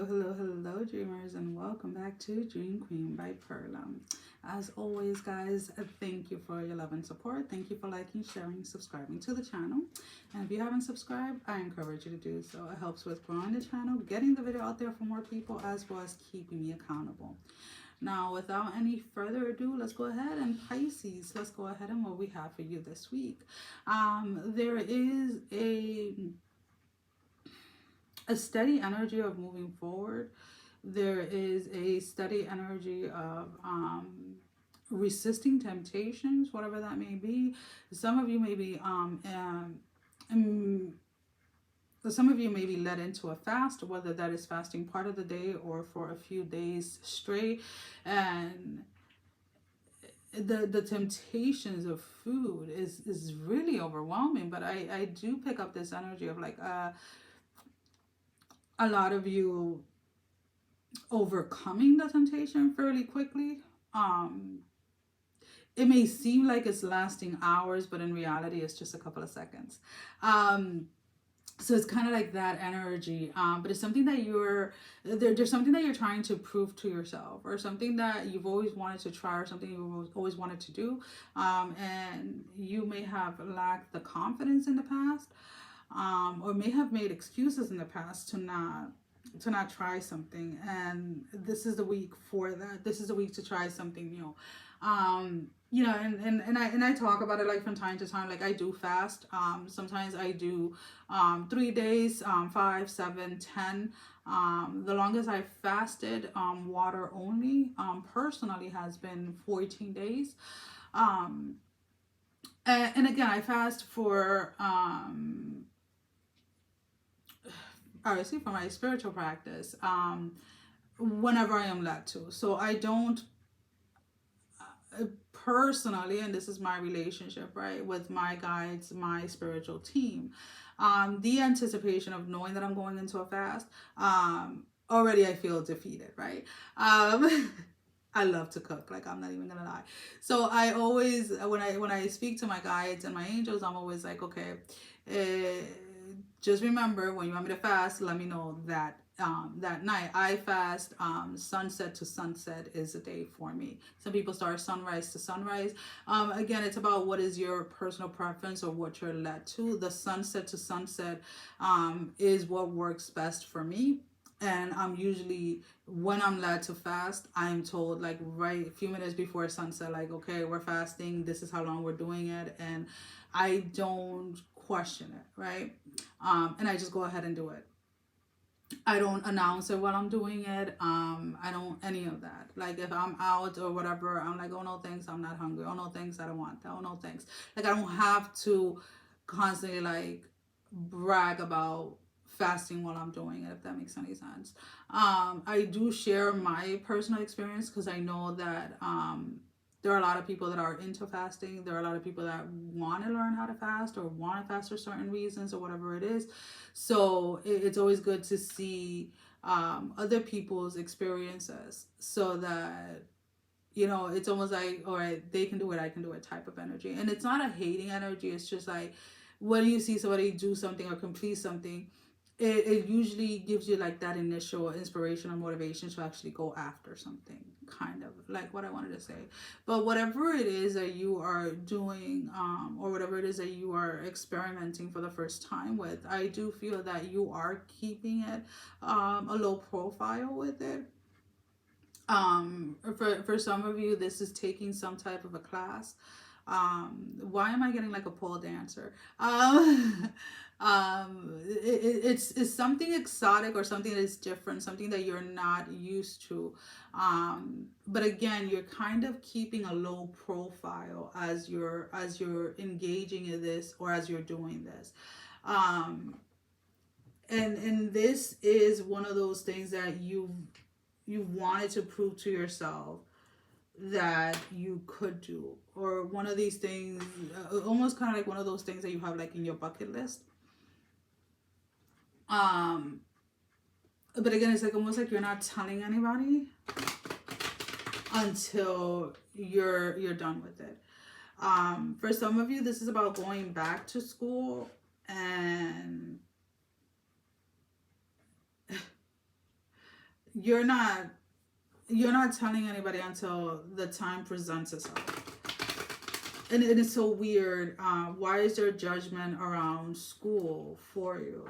Hello, dreamers, and welcome back to Dream Queen by Perla. As always, guys, thank you for your love and support. Thank you for liking, sharing, subscribing to the channel. And if you haven't subscribed, I encourage you to do so. It helps with growing the channel, getting the video out there for more people, as well as keeping me accountable. Now, without any further ado, let's go ahead and Pisces. Let's go ahead and what we have for you this week. There is a steady energy of moving forward. There is a steady energy of resisting temptations, whatever that may be. Some of you may be some of you may be led into a fast, whether that is fasting part of the day or for a few days straight, and the temptations of food is really overwhelming. But I do pick up this energy of like a lot of you overcoming the temptation fairly quickly. It may seem like it's lasting hours, but in reality, it's just a couple of seconds. So it's kind of like that energy, but it's something that there's something that you're trying to prove to yourself, or something that you've always wanted to try, or something you've always wanted to do, and you may have lacked the confidence in the past, or may have made excuses in the past to not try something. And this is the week for that. This is the week to try something new. And I talk about it like from time to time. Like, I do fast. Sometimes I do 3 days, 5, 7, 10. The longest I fasted water only personally has been 14 days. And again, I fast for obviously for my spiritual practice, whenever I am led to. So I don't personally, and this is my relationship, right, with my guides, my spiritual team, the anticipation of knowing that I'm going into a fast, already I feel defeated, right? I love to cook, like, I'm not even gonna lie. So I always, when I speak to my guides and my angels, I'm always like, okay, just remember, when you want me to fast, let me know that that night. I fast sunset to sunset is a day for me. Some people start sunrise to sunrise. Again, it's about what is your personal preference or what you're led to. The sunset to sunset is what works best for me. And I'm usually, when I'm led to fast, I'm told, like, right a few minutes before sunset, like, okay, we're fasting, this is how long we're doing it, and I don't question it, right? And I just go ahead and do it. I don't announce it while I'm doing it. I don't any of that. Like, if I'm out or whatever, I'm like, oh no thanks, I'm not hungry. Oh no thanks, I don't want that. Oh no thanks. Like, I don't have to constantly like brag about fasting while I'm doing it, if that makes any sense. I do share my personal experience because I know that there are a lot of people that are into fasting. There are a lot of people that want to learn how to fast or want to fast for certain reasons or whatever it is. So it's always good to see other people's experiences, so that, it's almost like, all right, they can do it, I can do it type of energy. And it's not a hating energy. It's just like, when you see somebody do something or complete something, it usually gives you like that initial inspiration or motivation to actually go after something, kind of like what I wanted to say. But whatever it is that you are doing, or whatever it is that you are experimenting for the first time with, I do feel that you are keeping it a low profile with it. For some of you, this is taking some type of a class. Why am I getting like a pole dancer? It's something exotic or something that is different, something that you're not used to. But again, you're kind of keeping a low profile as you're engaging in this, or as you're doing this. And this is one of those things that you wanted to prove to yourself that you could do, or one of these things, almost kind of like one of those things that you have like in your bucket list. But again, it's like almost like you're not telling anybody until you're done with it. For some of you, this is about going back to school, and you're not you're not telling anybody until the time presents itself. And it is so weird. Why is there judgment around school for you?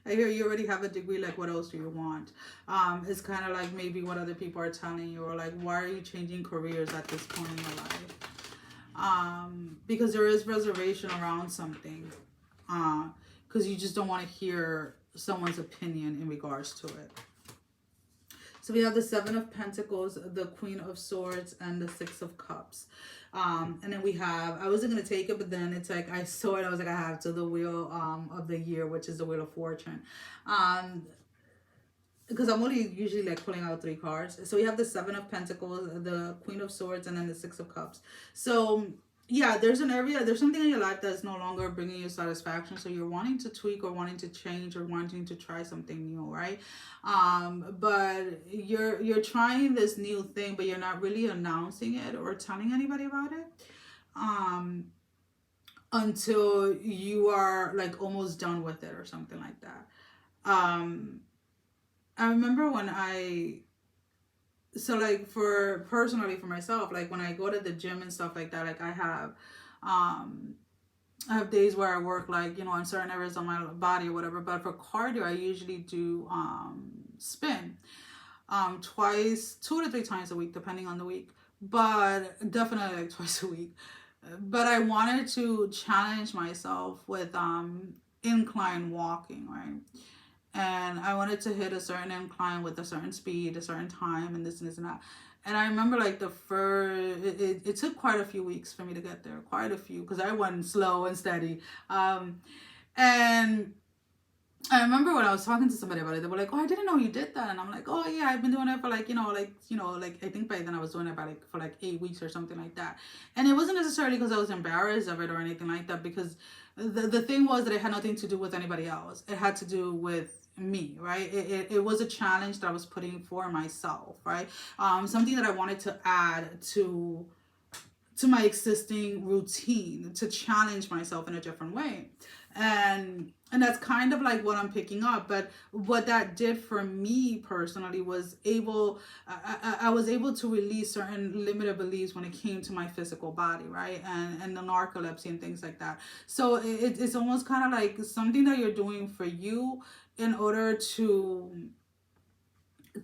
I hear you already have a degree. Like, what else do you want? It's kind of like maybe what other people are telling you, or like, why are you changing careers at this point in your life? Because there is reservation around something. Because you just don't want to hear someone's opinion in regards to it. So we have the Seven of Pentacles, the Queen of Swords, and the Six of Cups. And then we have, I wasn't going to take it, but then it's like, I saw it, I was like, I have to, the Wheel of the Year, which is the Wheel of Fortune. Because I'm only usually like pulling out 3 cards. So we have the Seven of Pentacles, the Queen of Swords, and then the Six of Cups. So yeah, there's an area, there's something in your life that's no longer bringing you satisfaction. So you're wanting to tweak or wanting to change or wanting to try something new, right? But you're trying this new thing, but you're not really announcing it or telling anybody about it. Until you are like almost done with it or something like that. I remember when so like personally for myself, like when I go to the gym and stuff like that, like I have days where I work like, in certain areas of my body or whatever. But for cardio, I usually do spin twice, 2 to 3 times a week, depending on the week. But definitely like twice a week. But I wanted to challenge myself with incline walking, right? And I wanted to hit a certain incline with a certain speed, a certain time, and this and that. And I remember like it took quite a few weeks for me to get there, quite a few, because I went slow and steady. And I remember when I was talking to somebody about it, they were like, "Oh, I didn't know you did that." And I'm like, "Oh yeah, I've been doing it for like, like I think by then I was doing it for like 8 weeks or something like that." And it wasn't necessarily because I was embarrassed of it or anything like that, because the thing was that it had nothing to do with anybody else. It had to do with me, right? It was a challenge that I was putting for myself, right? Something that I wanted to add to my existing routine, to challenge myself in a different way. And that's kind of like what I'm picking up. But what that did for me personally was I was able to release certain limited beliefs when it came to my physical body, right? And the narcolepsy and things like that. So it's almost kind of like something that you're doing for you in order to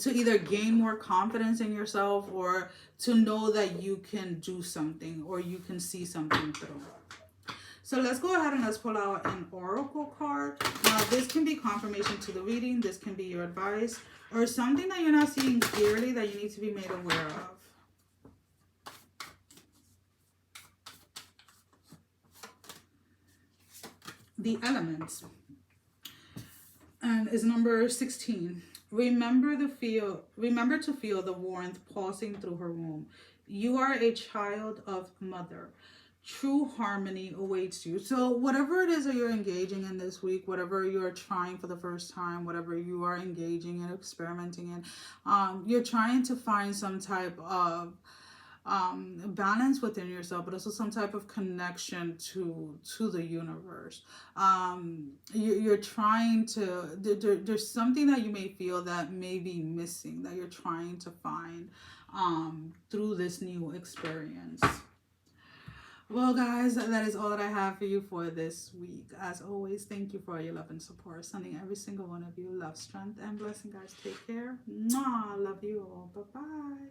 either gain more confidence in yourself, or to know that you can do something, or you can see something through. So let's go ahead and let's pull out an oracle card. Now this can be confirmation to the reading. This can be your advice, or something that you're not seeing clearly that you need to be made aware of. The elements. And is number 16. Remember to feel the warmth pulsing through her womb. You are a child of mother. True harmony awaits you. So whatever it is that you're engaging in this week, whatever you're trying for the first time, whatever you are engaging in, experimenting in, you're trying to find some type of balance within yourself, but also some type of connection to the universe. You're trying to there's something that you may feel that may be missing, that you're trying to find through this new experience. Well, guys, that is all that I have for you for this week. As always, thank you for your love and support. Sending every single one of you love, strength, and blessing, guys. Take care. Mwah. Love you all. Bye-bye.